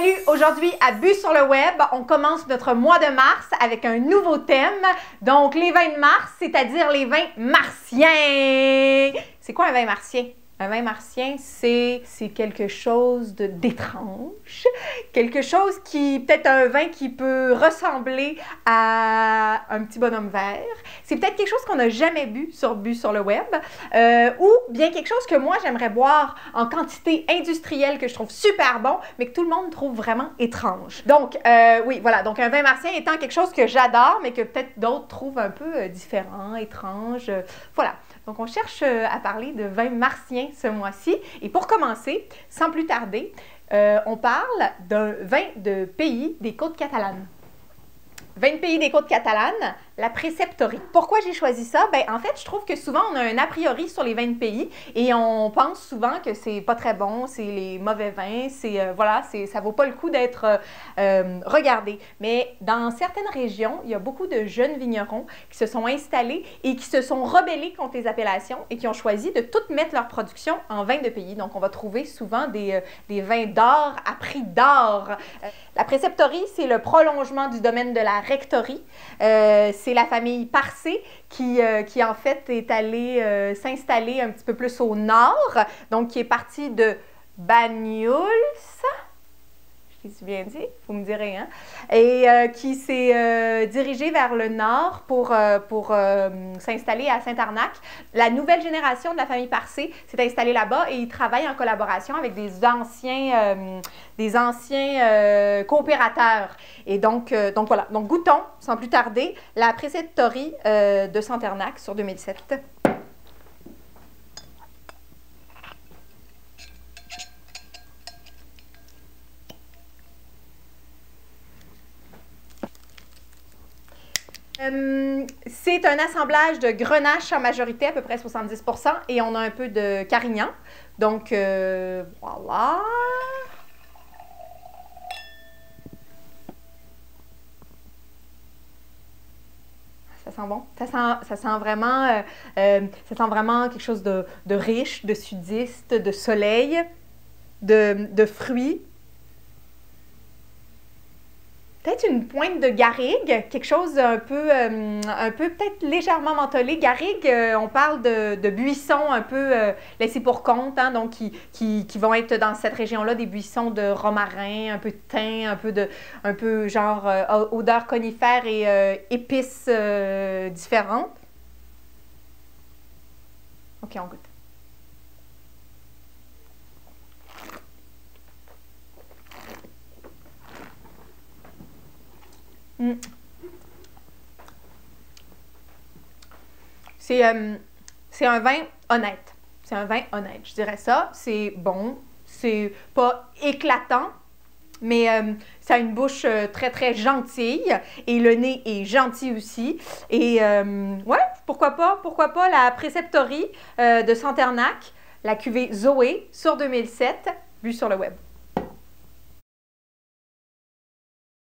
Salut! Aujourd'hui, à Bu sur le web, on commence notre mois de mars avec un nouveau thème. Donc, les vins de mars, c'est-à-dire les vins martiens. C'est quoi un vin martien? Un vin martien, c'est quelque chose d'étrange, quelque chose qui, peut-être un vin qui peut ressembler à un petit bonhomme vert. C'est peut-être quelque chose qu'on n'a jamais bu sur le web, ou bien quelque chose que moi j'aimerais boire en quantité industrielle que je trouve super bon, mais que tout le monde trouve vraiment étrange. Donc, oui, voilà. Donc, un vin martien étant quelque chose que j'adore, mais que peut-être d'autres trouvent un peu différent, étrange. Voilà. Donc, on cherche à parler de vin martien ce mois-ci. Et pour commencer, sans plus tarder, on parle d'un vin de pays des côtes catalanes. Vin de pays des côtes catalanes, la Preceptorie. Pourquoi j'ai choisi ça? Ben, en fait, je trouve que souvent, on a un a priori sur les vins de pays et on pense souvent que c'est pas très bon, c'est les mauvais vins, voilà, ça vaut pas le coup d'être regardé. Mais dans certaines régions, il y a beaucoup de jeunes vignerons qui se sont installés et qui se sont rebellés contre les appellations et qui ont choisi de tout mettre leur production en vin de pays. Donc, on va trouver souvent des vins d'or à prix d'or. La Preceptorie, c'est le prolongement du domaine de la rectorie. C'est la famille Parcé qui en fait est allée s'installer un petit peu plus au nord, donc qui est partie de Banyuls, je t'ai bien dit, vous me direz, hein? Et qui s'est dirigée vers le nord pour s'installer à Saint-Arnac. La nouvelle génération de la famille Parcé s'est installée là-bas et ils travaillent en collaboration avec des anciens coopérateurs. Et donc voilà. Donc goûtons, sans plus tarder, la Preceptorie de Saint-Arnac sur 2007. C'est un assemblage de Grenache en majorité, à peu près 70%, et on a un peu de Carignan. Donc, voilà. Ça sent bon. Ça sent vraiment quelque chose de riche, de sudiste, de soleil, de fruits. Peut-être une pointe de garrigue, quelque chose un peu peut-être légèrement mentholé. Garrigue, on parle de buissons un peu laissés pour compte, hein, donc qui vont être dans cette région-là, des buissons de romarin, un peu de thym, un peu genre odeur conifère et épices différentes. OK, on goûte. C'est un vin honnête. C'est un vin honnête, je dirais ça. C'est bon, c'est pas éclatant, mais ça a une bouche très, très gentille et le nez est gentil aussi. Et ouais, pourquoi pas la Preceptorie de Saint-Arnac, la cuvée Zoé sur 2007, vue sur le web.